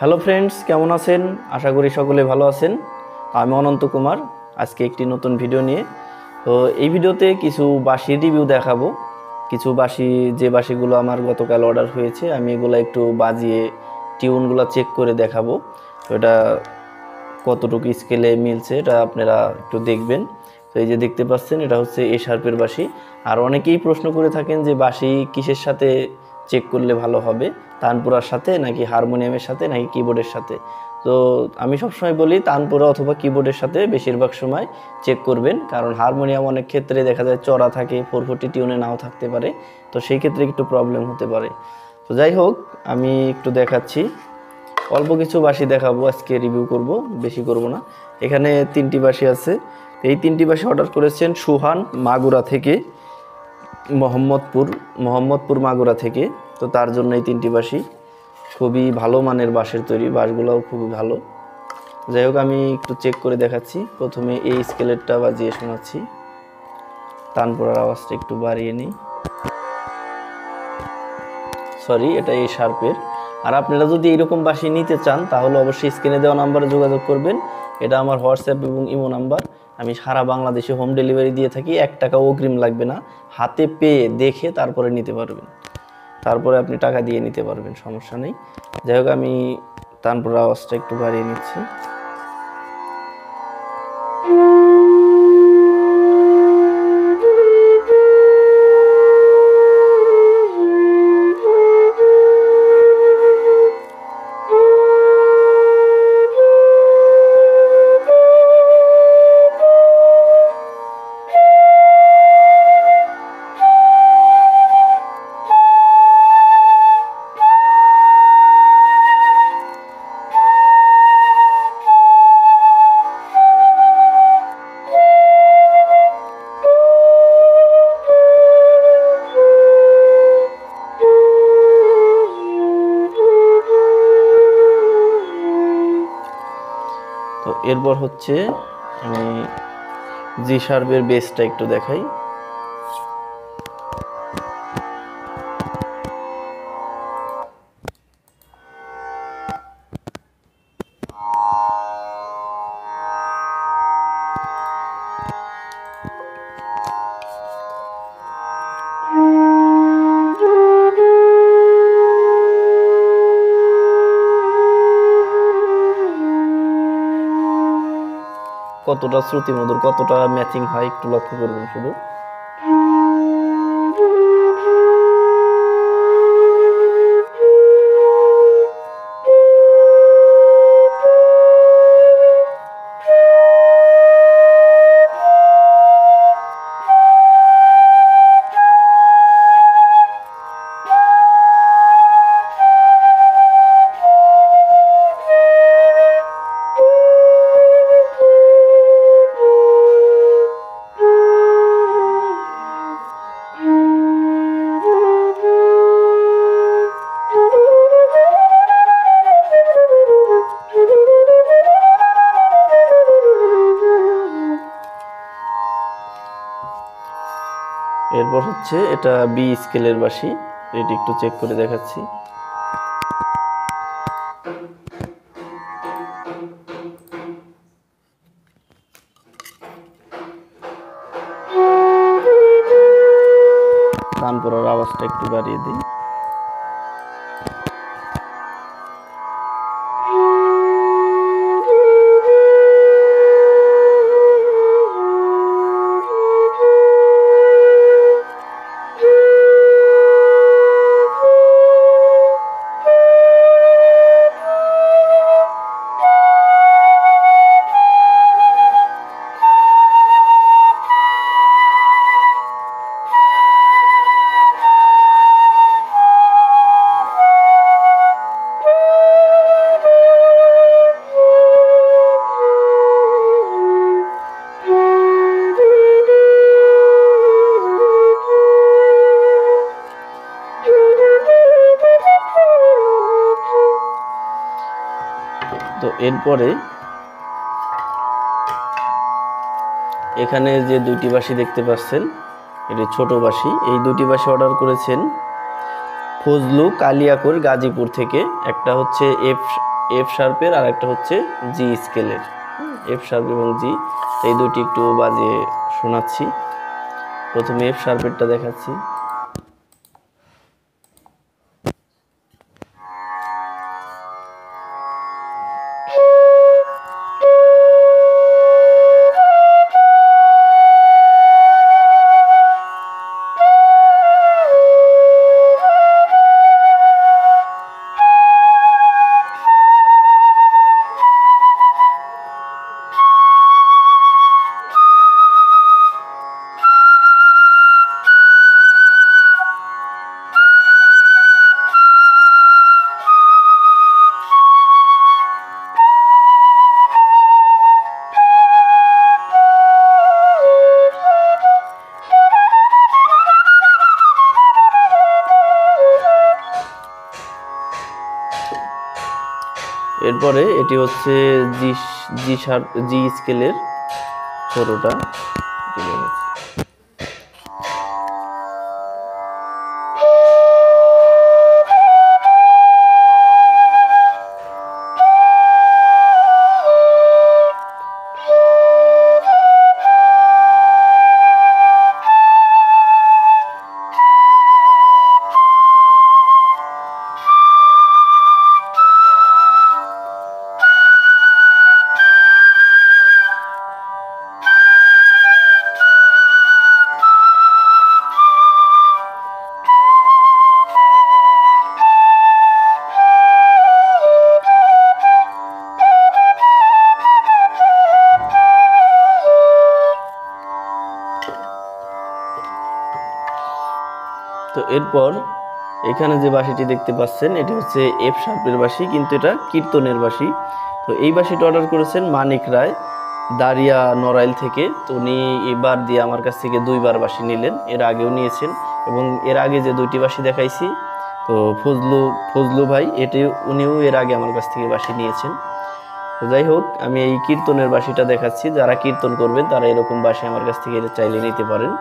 Hello friends, কেমন আছেন? আশা করি সকলে ভালো আছেন। আমি অনন্ত কুমার, আজকে একটি নতুন ভিডিও নিয়ে। তো এই ভিডিওতে কিছু বাঁশির রিভিউ দেখাবো। কিছু বাঁশি, যে বাঁশিগুলো আমার গতকাল অর্ডার হয়েছে, আমি এগুলো একটু বাজিয়ে টিউনগুলো চেক করে দেখাবো। তো এটা কতটুকু স্কেলে মিলছে এটা আপনারা একটু দেখবেন। তো এই যে দেখতে পাচ্ছেন, এটা হচ্ছে এ শার্পের বাঁশি। আর অনেকেই প্রশ্ন করে থাকেন যে বাঁশি কিসের সাথে চেক করলে ভালো হবে, তানপুরার সাথে নাকি হারমোনিয়ামের সাথে নাকি কিবোর্ডের সাথে। তো আমি সবসময় বলি তানপুরা অথবা কিবোর্ডের সাথে বেশিরভাগ সময় চেক করবেন, কারণ হারমোনিয়াম অনেক ক্ষেত্রে দেখা যায় চড়া থাকে, 440 টিউনে নাও থাকতে পারে। তো সেই ক্ষেত্রে একটু প্রবলেম হতে পারে। তো যাই হোক, আমি একটু দেখাচ্ছি, অল্প কিছু বাঁশি দেখাবো, আজকে রিভিউ করব, বেশি করব না। এখানে 3টি বাঁশি আছে। এই 3টি বাঁশি অর্ডার করেছেন সুহান, মাগুরা থেকে, মোহাম্মদপুর মাগুরা থেকে। তো তার জন্য এই 3টি বাঁশি খুবই ভালো মানের বাঁশের তৈরি, বাঁশগুলোও খুবই ভালো। যাই হোক, আমি একটু চেক করে দেখাচ্ছি। প্রথমে এই স্কেলেরটা বাজিয়ে শোনাচ্ছি, তানপুরার আওয়াজটা একটু বাড়িয়ে নিই। সরি, এটা এই শার্পের। আর আপনারা যদি এরকম বাঁশি নিতে চান তাহলে অবশ্যই স্ক্রিনে দেওয়া নাম্বারে যোগাযোগ করবেন। এটা আমার হোয়াটসঅ্যাপ এবং ইমো নাম্বার। আমি সারা বাংলাদেশে হোম ডেলিভারি দিয়ে থাকি, 1 টাকা অগ্রিম লাগবে না। হাতে পেয়ে দেখে তারপরে নিতে পারবেন, তারপরে আপনি টাকা দিয়ে নিতে পারবেন, সমস্যা নেই। যাই হোক, আমি তারপর আওয়াজটা একটু বাড়িয়ে নিচ্ছি। তো এরপর হচ্ছে আমি জি শার্পের বেসটা একটু দেখাই। কতটা শ্রুতিমধুর, কতটা ম্যাচিং হয় একটু লক্ষ্য করবেন শুধু। এরপর হচ্ছে এটা বি স্কেলের বাঁশি, এটি একটু চেক করে দেখাচ্ছি। তানপুরার আওয়াজটা একটু বাড়িয়ে দিই। তো এরপরে এখানে যে 2টি বাঁশি দেখতে পাচ্ছেন, এটি ছোট বাঁশি। এই 2টি বাঁশি অর্ডার করেছেন ফজলু কালিয়াকৈর গাজীপুর থেকে। একটা হচ্ছে এফ শার্পের আর একটা হচ্ছে জি স্কেলের। এফ শার্প এবং জি এই দুটি একটু বাজিয়ে শোনাচ্ছি। প্রথমে এফ শার্পেরটা দেখাচ্ছি। এরপরে এটি হচ্ছে জি জি শার্প জি স্কেলের ছোটটা। তো এরপর এখানে যে বাঁশিটি দেখতে পাচ্ছেন এটি হচ্ছে এফ শার্পের বাঁশি, কিন্তু এটা কীর্তনের বাঁশি। তো এই বাঁশিটা অর্ডার করেছেন মানিক রায়, দারিয়া নড়াইল থেকে। তো উনি এবার দিয়ে আমার কাছ থেকে 2বার বাঁশি নিলেন, এর আগেও নিয়েছেন। এবং এর আগে যে 2টি বাঁশি দেখাইছি, তো ফজলু ভাই এটি উনিও এর আগে আমার কাছ থেকে বাঁশি নিয়েছেন। তো যাই হোক, আমি এই কীর্তনের বাঁশিটা দেখাচ্ছি। যারা কীর্তন করবেন তারা এরকম বাঁশি আমার কাছ থেকে চাইলে নিতে পারেন।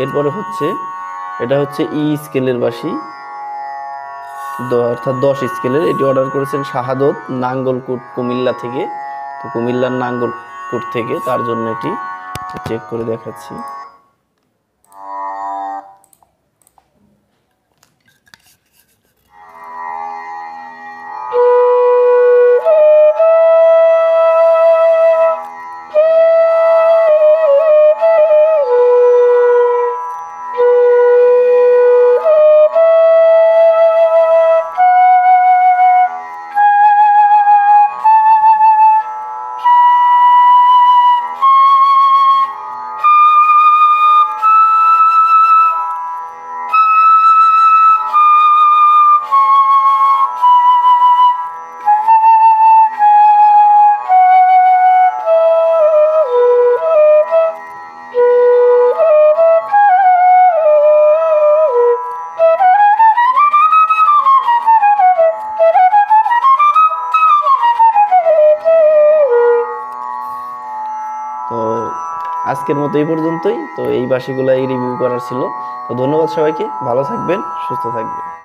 এরপরে হচ্ছে এটা হচ্ছে ই স্কেলের বাঁশি, অর্থাৎ 10 স্কেলের। এটি অর্ডার করেছেন শাহাদত, নাঙ্গলকোট, কুমিল্লা থেকে। তো কুমিল্লার নাঙ্গলকোট থেকে, তার জন্য এটি চেক করে দেখাচ্ছি। তো আজকের মতো এই পর্যন্তই। তো এই বাঁশিগুলাই রিভিউ করার ছিল। তো ধন্যবাদ সবাইকে, ভালো থাকবেন, সুস্থ থাকবেন।